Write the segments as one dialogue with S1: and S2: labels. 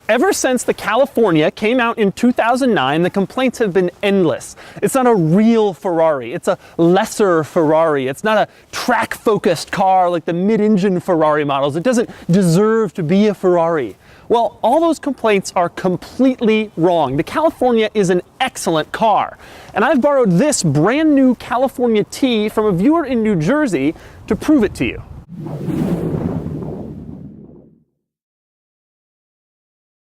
S1: Ever since the California came out in 2009, the complaints have been endless. It's not a real Ferrari, it's a lesser Ferrari. It's not a track-focused car like the mid-engine Ferrari models. It doesn't deserve to be a Ferrari. Well, all those complaints are completely wrong. The California is an excellent car. And I've borrowed this brand new California T from a viewer in New Jersey to prove it to you.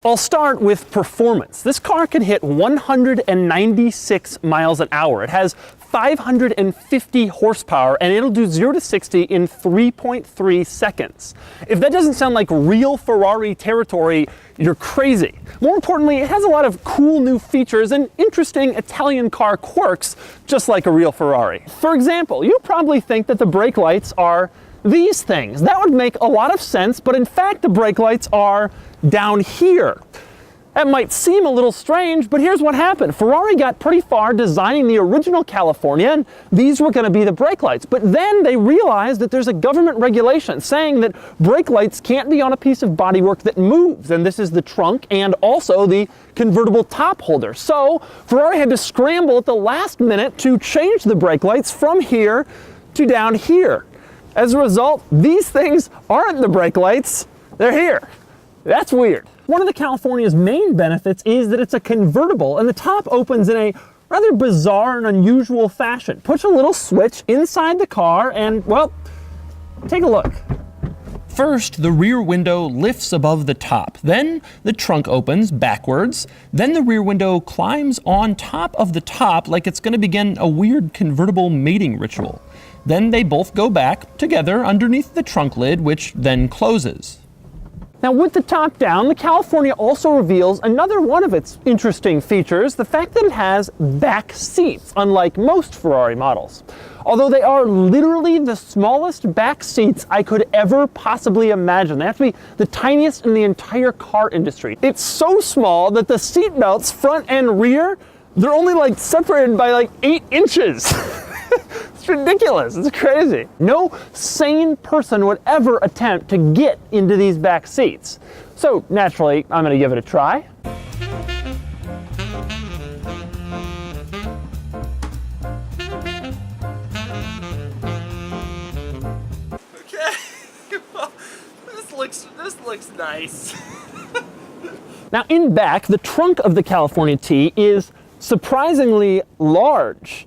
S1: I'll start with performance. This car can hit 196 miles an hour. It has 550 horsepower, and it'll do 0 to 60 in 3.3 seconds. If that doesn't sound like real Ferrari territory, you're crazy. More importantly, it has a lot of cool new features and interesting Italian car quirks, just like a real Ferrari. For example, you probably think that the brake lights are these things. That would make a lot of sense, but in fact the brake lights are down here. That might seem a little strange, but here's what happened. Ferrari got pretty far designing the original California, and these were going to be the brake lights. But then they realized that there's a government regulation saying that brake lights can't be on a piece of bodywork that moves, and this is the trunk and also the convertible top holder. So Ferrari had to scramble at the last minute to change the brake lights from here to down here. As a result, these things aren't the brake lights, they're here. That's weird. One of the California's main benefits is that it's a convertible, and the top opens in a rather bizarre and unusual fashion. Push a little switch inside the car and, well, take a look.
S2: First, the rear window lifts above the top. Then the trunk opens backwards. Then the rear window climbs on top of the top like it's going to begin a weird convertible mating ritual. Then they both go back together underneath the trunk lid, which then closes.
S1: Now, with the top down, the California also reveals another one of its interesting features, the fact that it has back seats, unlike most Ferrari models. Although they are literally the smallest back seats I could ever possibly imagine. They have to be the tiniest in the entire car industry. It's so small that the seat belts, front and rear, they're only like separated by like 8 inches. It's ridiculous, it's crazy. No sane person would ever attempt to get into these back seats. So naturally, I'm gonna give it a try.
S3: Okay, well, this looks nice.
S1: Now in back, the trunk of the California T is surprisingly large.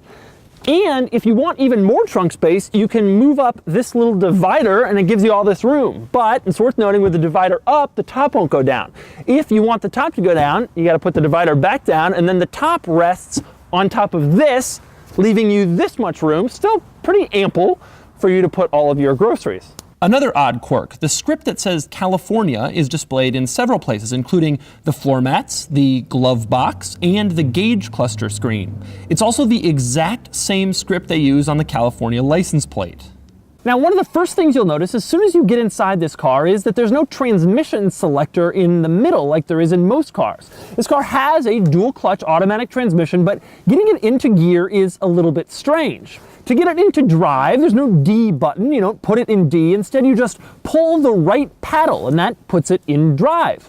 S1: And if you want even more trunk space, you can move up this little divider and it gives you all this room. But it's worth noting, with the divider up, the top won't go down. If you want the top to go down, you got to put the divider back down, and then the top rests on top of this, leaving you this much room, still pretty ample for you to put all of your groceries.
S2: Another odd quirk, the script that says California is displayed in several places, including the floor mats, the glove box, and the gauge cluster screen. It's also the exact same script they use on the California license plate.
S1: Now, one of the first things you'll notice as soon as you get inside this car is that there's no transmission selector in the middle like there is in most cars. This car has a dual clutch automatic transmission, but getting it into gear is a little bit strange. To get it into drive, there's no D button. You don't put it in D. Instead, you just pull the right paddle, and that puts it in drive.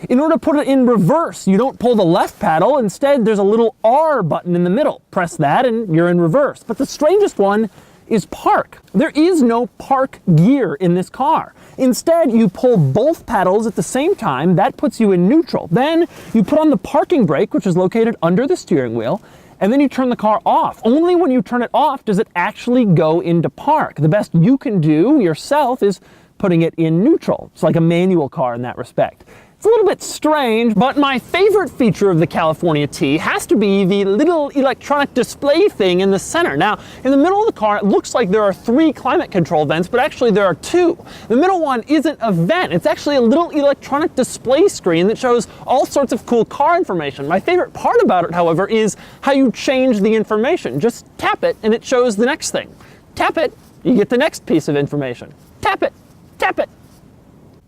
S1: In order to put it in reverse, you don't pull the left paddle. Instead, there's a little R button in the middle. Press that, and you're in reverse. But the strangest one is park. There is no park gear in this car. Instead, you pull both paddles at the same time. That puts you in neutral. Then you put on the parking brake, which is located under the steering wheel, and then you turn the car off. Only when you turn it off does it actually go into park. The best you can do yourself is putting it in neutral. It's like a manual car in that respect. It's a little bit strange, but my favorite feature of the California T has to be the little electronic display thing in the center. Now, in the middle of the car, it looks like there are 3 climate control vents, but actually there are 2. The middle one isn't a vent. It's actually a little electronic display screen that shows all sorts of cool car information. My favorite part about it, however, is how you change the information. Just tap it and it shows the next thing. Tap it, you get the next piece of information. Tap it, tap it.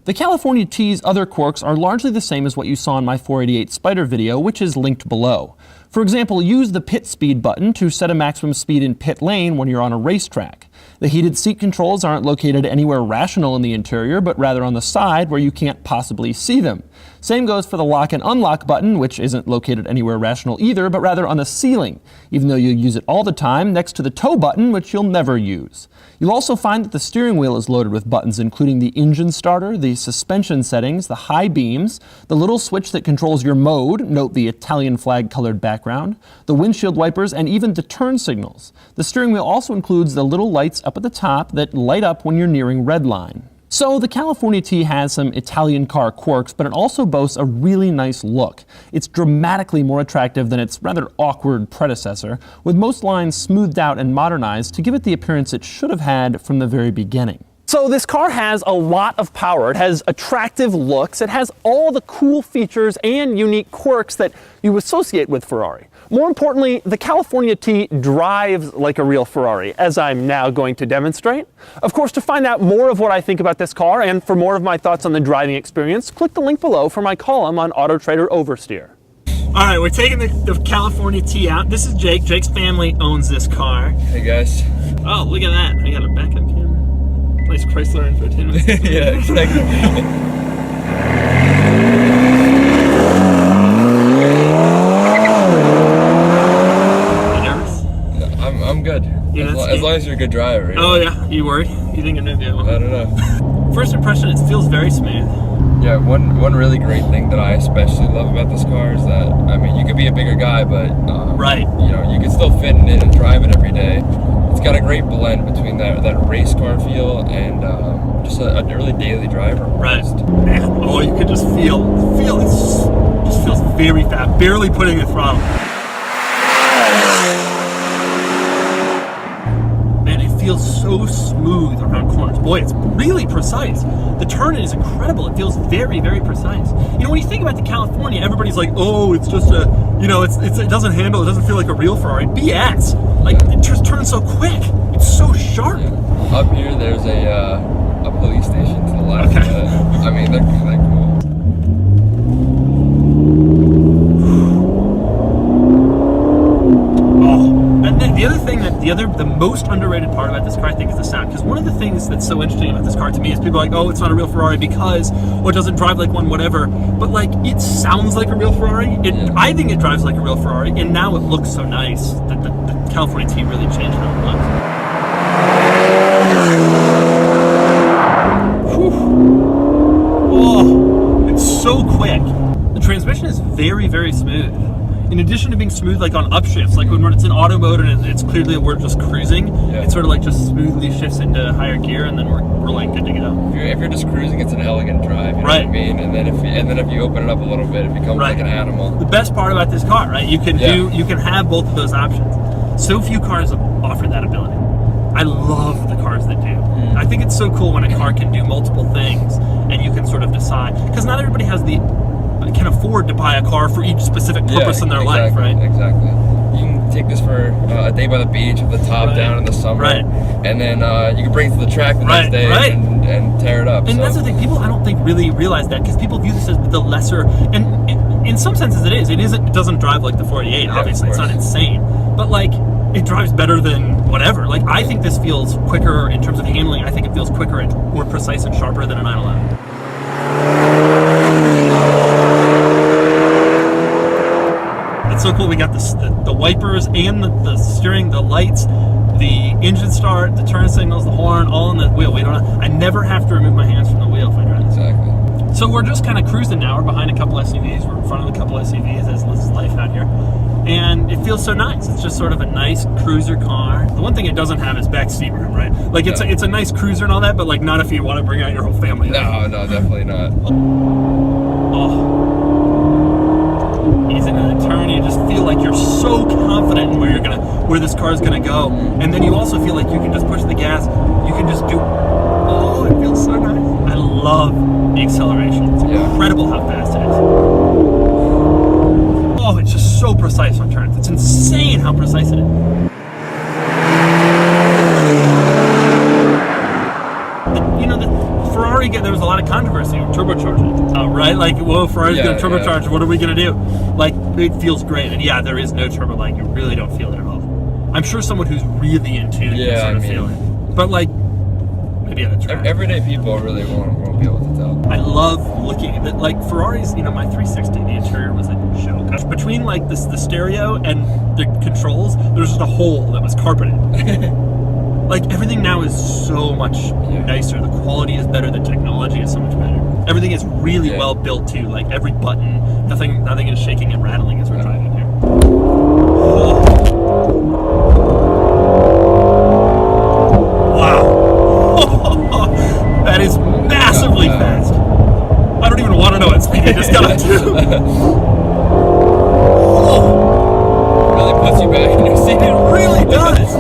S2: The California T's other quirks are largely the same as what you saw in my 488 Spider video, which is linked below. For example, use the pit speed button to set a maximum speed in pit lane when you're on a racetrack. The heated seat controls aren't located anywhere rational in the interior, but rather on the side where you can't possibly see them. Same goes for the lock and unlock button, which isn't located anywhere rational either, but rather on the ceiling, even though you use it all the time, next to the tow button, which you'll never use. You'll also find that the steering wheel is loaded with buttons including the engine starter, the suspension settings, the high beams, the little switch that controls your mode, note the Italian flag colored background, the windshield wipers, and even the turn signals. The steering wheel also includes the little lights up at the top that light up when you're nearing red line. So the California T has some Italian car quirks, but it also boasts a really nice look. It's dramatically more attractive than its rather awkward predecessor, with most lines smoothed out and modernized to give it the appearance it should have had from the very beginning.
S1: So this car has a lot of power. It has attractive looks. It has all the cool features and unique quirks that you associate with Ferrari. More importantly, the California T drives like a real Ferrari, as I'm now going to demonstrate. Of course, to find out more of what I think about this car and for more of my thoughts on the driving experience, click the link below for my column on Auto Trader Oversteer. All right, we're taking the California T out. This is Jake. Jake's family owns this car.
S3: Hey guys.
S1: Oh, look at that. I got a backup camera. Nice Chrysler infotainment system.
S3: Yeah, exactly. I'm good.
S1: Yeah,
S3: as long as you're a good driver.
S1: Oh yeah, you worried? You think I'm gonna do it?
S3: I don't know.
S1: First impression, it feels very smooth.
S3: Yeah, one really great thing that I especially love about this car is that, I mean, you could be a bigger guy, but
S1: right.
S3: You know, you can still fit in it and drive it every day. It's got a great blend between that race car feel and just a really daily driver.
S1: Right. Man, oh, you can just feel it just feels very fast, barely putting the throttle. Man, it feels so smooth around corners. Boy, it's really precise. The turn is incredible. It feels very, very precise. You know, when you think about the California, everybody's like, oh, it's just a, you know, it doesn't handle, it doesn't feel like a real Ferrari. BS. Like, it just turns so quick. It's so sharp.
S3: Yeah. Up here, there's a police station to the left.
S1: Okay.
S3: I mean, they're cool.
S1: Oh, and then the other thing that the most underrated part about this car, I think, is the sound. Because one of the things that's so interesting about this car to me is people are like, oh, it's not a real Ferrari because, or it doesn't drive like one, whatever. But like, it sounds like a real Ferrari. I think it drives like a real Ferrari, and now it looks so nice that the California T really changed how it looks. Oh, it's so quick. The transmission is very, very smooth. In addition to being smooth like on upshifts, like when it's in auto mode and it's clearly we're just cruising, it sort of like just smoothly shifts into higher gear and then we're like good to go.
S3: If you're just cruising, it's an elegant drive, you know what I mean? And then if you open it up a little bit, it becomes like an animal.
S1: The best part about this car, right? You can you can have both of those options. So few cars offer that ability. I love the cars that do. I think it's so cool when a car can do multiple things and you can sort of decide, because not everybody can afford to buy a car for each specific purpose in their life, right?
S3: Exactly. You can take this for a day by the beach with the top down in the summer, and then you can bring it to the track the next day and tear it up.
S1: And that's the thing, people I don't think really realize that, because people view this as the lesser, and in some senses it is. It doesn't drive like the 48, obviously, it's not insane, but like, it drives better than whatever. Like, I think this feels quicker in terms of handling. I think it feels quicker and more precise and sharper than a 911. It's so cool. We got the wipers and the steering, the lights, the engine start, the turn signals, the horn, all in the wheel. I never have to remove my hands from the wheel if I drive this.
S3: Exactly.
S1: So we're just kind of cruising now. We're behind a couple SUVs. We're in front of a couple SUVs, as this is life out here. And it feels so nice. It's just sort of a nice cruiser car. The one thing it doesn't have is back seat room, right? Like, it's a nice cruiser and all that, but like not if you want to bring out your whole family.
S3: No, definitely not.
S1: Oh. Easy to the turn. You just feel like you're so confident in where this car is gonna go. And then you also feel like you can just push the gas. You can just do. Oh, it feels so nice. I love the acceleration. It's incredible how fast it is. Oh, it's just so precise on turns. It's insane how precise it is. The Ferrari, there was a lot of controversy with turbocharging, right? Like, whoa, Ferrari's going to turbocharge. What are we going to do? Like, it feels great. And yeah, there is no turbo lag. You really don't feel it at all. I'm sure someone who's really in tune can sort of feel it. But like,
S4: maybe at a track.
S3: Everyday people really won't be able to tell.
S4: I love looking at it. Like Ferraris, you know, my 360, the interior was a joke. Between like the stereo and the controls, there's just a hole that was carpeted. Like everything now is so much nicer. The quality is better. The technology is so much better. Everything is really well built too. Like every button, nothing is shaking and rattling as we're driving here. Oh. Wow. That is massively fast. I don't even want to know what speed I just got to.
S3: Really puts you back in your seat.
S4: It really does.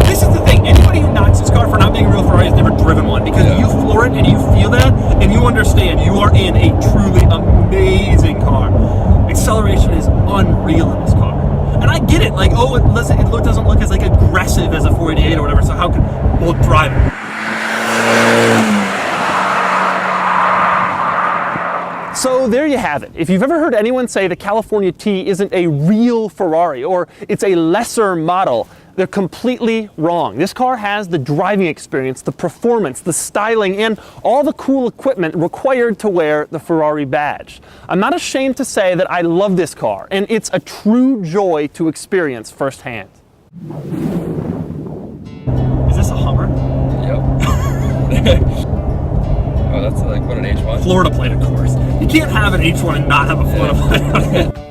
S4: This is the thing. Anybody who knocks this car for not being a real Ferrari has never driven one, because you floor it and you feel that and you understand you are in a truly amazing car. Acceleration is unreal in this car. And I get it. Like, oh, it doesn't look as like aggressive as a 488 or whatever. So how can we'll drive it?
S1: So there you have it. If you've ever heard anyone say the California T isn't a real Ferrari or it's a lesser model, they're completely wrong. This car has the driving experience, the performance, the styling, and all the cool equipment required to wear the Ferrari badge. I'm not ashamed to say that I love this car, and it's a true joy to experience firsthand.
S4: Is this a Hummer?
S3: Yep. Oh, that's like what, an H1?
S4: Florida plate, of course. You can't have an H1 and not have a Florida plate on it.